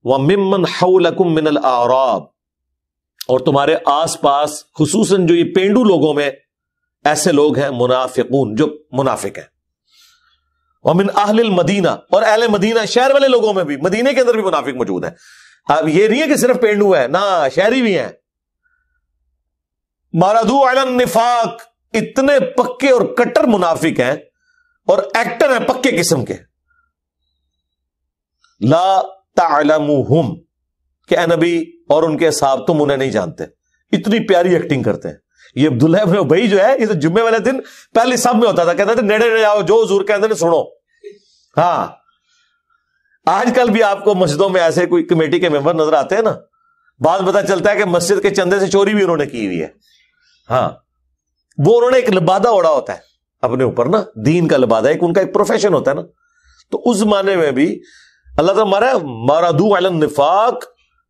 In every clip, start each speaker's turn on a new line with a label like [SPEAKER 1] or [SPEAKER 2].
[SPEAKER 1] وَمِمَّنْ حَوْلَكُمْ مِنَ الْأَعْرَابِ، اور تمہارے آس پاس خصوصاً جو یہ پینڈو لوگوں میں ایسے لوگ ہیں منافقون، جو منافق ہیں. وَمِنْ أَهْلِ الْمَدِينَةِ، اور اہل مدینہ شہر والے لوگوں میں بھی، مدینے کے اندر بھی منافق موجود ہیں. اب یہ نہیں ہے کہ صرف پینڈو ہے، نہ شہری بھی ہیں. مَرَدُوا عَلَى النِّفَاقِ، اتنے پکے اور کٹر منافق ہیں اور ایکٹر ہیں پکے قسم کے. لا تعلموہم، کہ اے نبی اور ان کے صحاب تم انہیں نہیں جانتے. اتنی پیاری ایکٹنگ کرتے ہیں. یہ عبداللہ ابن ابی جو ہے، یہ تو جمعے والے دن پہلے سب میں ہوتا تھا، کہتا تھا نیڑے نیڑے آؤ، جو حضور کہتے ہیں سنو. ہاں آج کل بھی آپ کو مسجدوں میں ایسے کوئی کمیٹی کے ممبر نظر آتے ہیں نا، بعد پتا چلتا ہے کہ مسجد کے چندے سے چوری بھی انہوں نے کی ہوئی ہے. ہاں وہ انہوں نے ایک لبادہ اوڑا ہوتا ہے اپنے اوپر نا، دین کا لبادہ، ایک ان کا ایک پروفیشن ہوتا ہے نا. تو اس زمانے میں بھی اللہ تعالیٰ مَرَدُوا عَلَى النِّفَاقِ،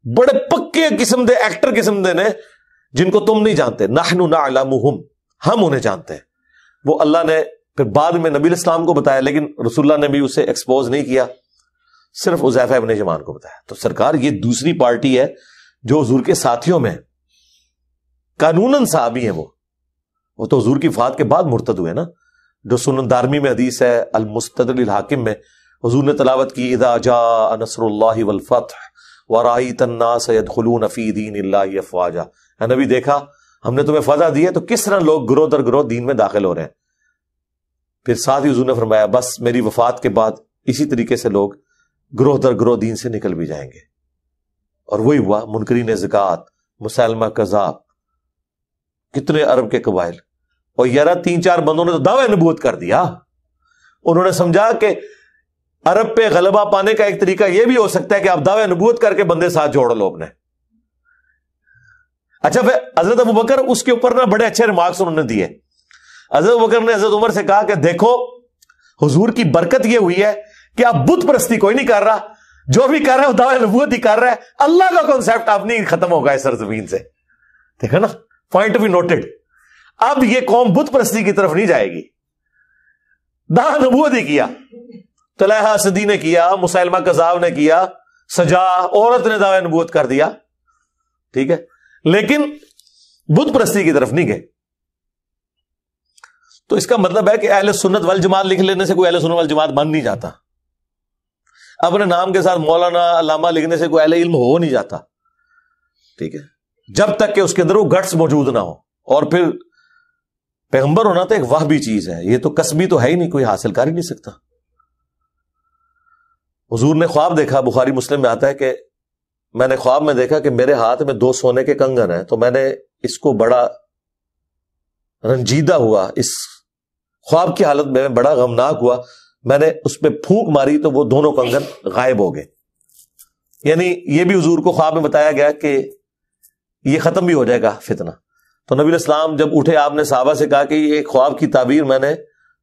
[SPEAKER 1] بڑے پکے قسم دے ایکٹر قسم دے نے جن کو تم نہیں جانتے. نَحْنُ نَعْلَمُهُمْ، ہم انہیں جانتے ہیں. وہ اللہ نے پھر بعد میں نبی الاسلام کو بتایا، لیکن رسول اللہ نے بھی اسے ایکسپوز نہیں کیا، صرف حذیفہ ابن یمان کو بتایا. تو سرکار یہ دوسری پارٹی ہے جو حضور کے ساتھیوں میں قانوناً صحابی ہیں. وہ تو حضور کی وفات کے بعد مرتد ہوئے نا، جو سنن دارمی میں حدیث ہے المستدرک للحاکم میں حضور نے تلاوت کی، اذا جاء نصر اللہ والفتح ورأیت الناس يدخلون فی دین اللہ افواجا. نبی دیکھا ہم نے تمہیں فتح دی ہے تو کس طرح لوگ گروہ در گروہ دین میں داخل ہو رہے ہیں. پھر ساتھ ہی حضور نے فرمایا بس میری وفات کے بعد اسی طریقے سے لوگ گروہ در گروہ دین سے نکل بھی جائیں گے. اور وہی ہوا. منکرین زکوٰۃ، مسیلمہ کذاب، کتنے عرب کے قبائل، اور یارہ 3-4 بندوں نے تو دعوی نبوت کر دیا. انہوں نے سمجھا کہ عرب پہ غلبہ پانے کا ایک طریقہ یہ بھی ہو سکتا ہے کہ آپ دعوی نبوت کر کے بندے ساتھ جوڑ لو اپنے. اچھا پھر حضرت ابوبکر اس کے اوپر نا بڑے اچھے ریمارکس انہوں نے دیے. حضرت ابوبکر نے حضرت عمر سے کہا کہ دیکھو حضور کی برکت یہ ہوئی ہے کہ آپ بت پرستی کوئی نہیں کر رہا، جو بھی کر رہا ہے وہ دعوی نبوت ہی کر رہا ہے. اللہ کا کانسیپٹ اب نہیں ختم ہوگا اس سرزمین سے. دیکھا نا، پوائنٹ بی نوٹڈ. اب یہ قوم بت پرستی کی طرف نہیں جائے گی. دعوی نبوت ہی کیا. طلحہ اسدی نے کیا، مسیلمہ کذاب نے کیا، سجا عورت نے دعوی نبوت کر دیا، ٹھیک ہے، لیکن بت پرستی کی طرف نہیں گئے. تو اس کا مطلب ہے کہ اہل سنت والجماعت لکھ لینے سے کوئی اہل سنت والجماعت بن نہیں جاتا. اپنے نام کے ساتھ مولانا علامہ لکھنے سے کوئی اہل علم ہو نہیں جاتا، ٹھیک ہے، جب تک کہ اس کے اندر وہ گٹس موجود نہ ہو. اور پھر پیغمبر ہونا تو ایک وہبی چیز ہے، یہ تو کسبی تو ہے ہی نہیں، کوئی حاصل کر ہی نہیں سکتا. حضور نے خواب دیکھا، بخاری مسلم میں آتا ہے کہ میں نے خواب میں دیکھا کہ میرے ہاتھ میں 2 سونے کے کنگن ہیں، تو میں نے اس کو بڑا رنجیدہ ہوا، اس خواب کی حالت میں بڑا غمناک ہوا. میں نے اس پہ پھونک ماری تو وہ دونوں کنگن غائب ہو گئے. یعنی یہ بھی حضور کو خواب میں بتایا گیا کہ یہ ختم بھی ہو جائے گا فتنہ. تو نبی الاسلام جب اٹھے، آپ نے صحابہ سے کہا کہ یہ خواب کی تعبیر میں نے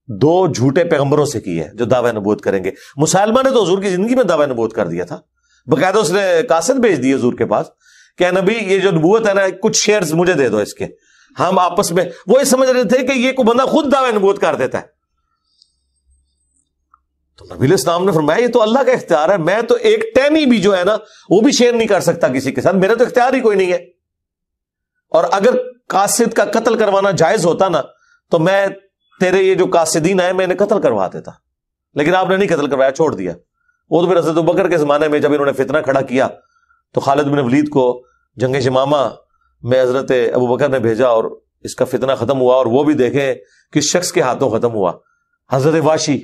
[SPEAKER 1] 2 جھوٹے پیغمبروں سے کی ہے جو دعوی نبوت کریں گے. مسلمہ نے تو حضور کی زندگی میں دعوی نبوت کر دیا تھا، باقاعدہ اس نے قاصد بھیج دی حضور کے پاس کہ نبی یہ جو نبوت ہے نا، کچھ شیئرز مجھے دے دو اس کے، ہم آپس میں. وہ یہ سمجھ رہے تھے کہ یہ کوئی بندہ خود دعوی نبوت کر دیتا ہے. تو نبی علیہ السلام نے فرمایا یہ تو اللہ کا اختیار ہے، میں تو ایک ٹہنی بھی جو ہے نا وہ بھی شیئر نہیں کر سکتا کسی کے ساتھ، میرا تو اختیار ہی کوئی نہیں ہے. اور اگر قاصد کا قتل کروانا جائز ہوتا نا تو میں تیرے یہ جو قاصدین آئے میں انہیں قتل کروا دیتا، لیکن آپ نے نہیں قتل کروایا، چھوڑ دیا. وہ تو پھر حضرت ابوبکر کے زمانے میں جب انہوں نے فتنہ کھڑا کیا تو خالد بن ولید کو جنگ یمامہ میں حضرت ابوبکر نے بھیجا اور اس کا فتنہ ختم ہوا. اور وہ بھی دیکھیں کس شخص کے ہاتھوں ختم ہوا، حضرت واشی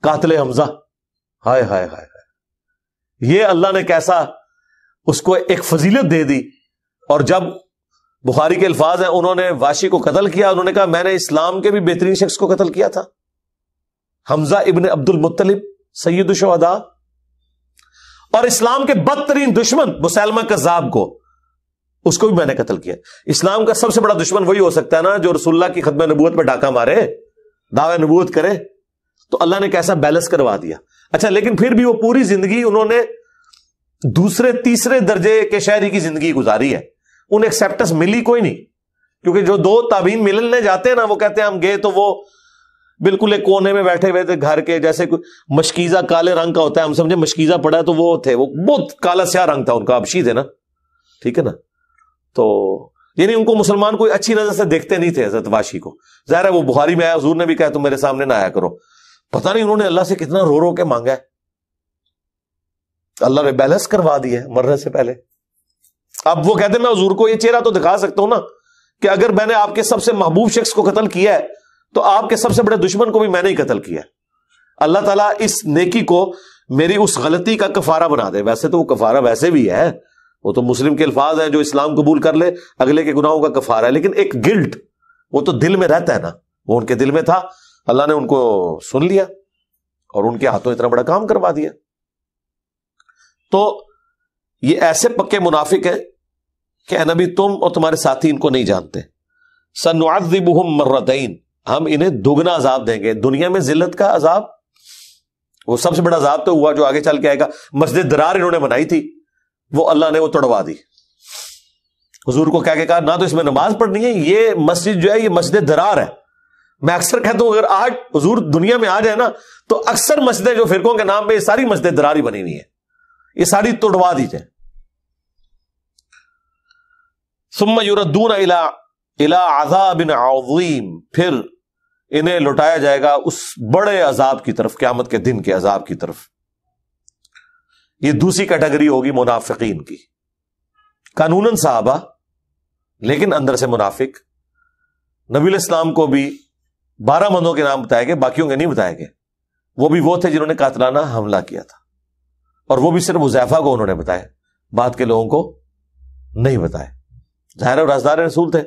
[SPEAKER 1] قاتل حمزہ. ہائے ہائے ہائے ہائے، یہ اللہ نے کیسا اس کو ایک فضیلت دے دی. اور جب بخاری کے الفاظ ہیں انہوں نے واشی کو قتل کیا، انہوں نے کہا میں نے اسلام کے بھی بہترین شخص کو قتل کیا تھا، حمزہ ابن عبد المطلب سید الشہداء. اور اسلام کے بدترین دشمن مسیلمہ کذاب کو، اس کو بھی میں نے قتل کیا. اسلام کا سب سے بڑا دشمن وہی ہو سکتا ہے نا جو رسول اللہ کی ختم نبوت پہ ڈاکہ مارے، دعوی نبوت کرے. تو اللہ نے کیسا بیلنس کروا دیا. اچھا لیکن پھر بھی وہ پوری زندگی انہوں نے دوسرے تیسرے درجے کے شہری کی زندگی گزاری ہے، انہیں ایکسیپٹنس ملی کوئی نہیں. کیونکہ جو 2 تابعین ملنے جاتے ہیں نا وہ کہتے ہیں ہم گئے تو وہ بالکل ایک کونے میں بیٹھے ہوئے تھے گھر کے, جیسے کوئی مشکیزہ کالے رنگ کا ہوتا ہے, ہم سمجھے مشکیزہ پڑا ہے تو وہ تھے, وہ بہت کالا سیاہ رنگ تھا ان کا, ابشی تھے نا, ٹھیک ہے نا. تو یعنی ان کو مسلمان کوئی اچھی نظر سے دیکھتے نہیں تھے حضرت واشی کو. ظاہر ہے وہ بخاری میں آیا, حضور نے بھی کہا تم میرے سامنے نہ آیا کرو. پتہ نہیں انہوں نے اللہ سے کتنا رو رو کے مانگا ہے, اللہ نے بیلنس کروا دی ہے مرنے سے پہلے. اب وہ کہتے ہیں میں حضور کو یہ چہرہ تو دکھا سکتا ہوں نا کہ اگر میں نے آپ کے سب سے محبوب شخص کو قتل کیا ہے تو آپ کے سب سے بڑے دشمن کو بھی میں نے ہی قتل کیا ہے. اللہ تعالیٰ اس نیکی کو میری اس غلطی کا کفارہ بنا دے. ویسے تو وہ کفارہ ویسے بھی ہے, وہ تو مسلم کے الفاظ ہیں, جو اسلام قبول کر لے اگلے کے گناہوں کا کفارہ ہے, لیکن ایک گلٹ وہ تو دل میں رہتا ہے نا, وہ ان کے دل میں تھا. اللہ نے ان کو سن لیا اور ان کے ہاتھوں اتنا بڑا کام کروا دیا. تو یہ ایسے پکے منافق ہیں کہ اے نبی تم اور تمہارے ساتھی ان کو نہیں جانتے. سنعذبہم مرتین, ہم انہیں دوگنا عذاب دیں گے. دنیا میں ذلت کا عذاب, وہ سب سے بڑا عذاب تو ہوا جو آگے چل کے آئے گا. مسجد درار انہوں نے بنائی تھی, وہ اللہ نے وہ توڑوا دی. حضور کو کہہ کے کہا نہ تو اس میں نماز پڑھنی ہے, یہ مسجد جو ہے یہ مسجد درار ہے. میں اکثر کہتا ہوں اگر آج حضور دنیا میں آ جائے نا تو اکثر مسجدیں جو فرقوں کے نام پہ یہ ساری مسجد درار ہی بنی ہوئی ہیں, یہ ساری توڑوا دی جائے. ثم یردون الی عذاب عظیم, پھر انہیں لوٹایا جائے گا اس بڑے عذاب کی طرف, قیامت کے دن کے عذاب کی طرف. یہ دوسری کیٹیگری ہوگی منافقین کی. قانوناً صحابہ لیکن اندر سے منافق. نبی علیہ السلام کو بھی 12 بندوں کے نام بتائے گئے, باقیوں کے نہیں بتائے گئے. وہ بھی وہ تھے جنہوں نے قاتلانہ حملہ کیا تھا, اور وہ بھی صرف حذیفہ کو انہوں نے بتایا, بعد کے لوگوں کو نہیں بتائے. ظاہر اور رازدار رسول تھے.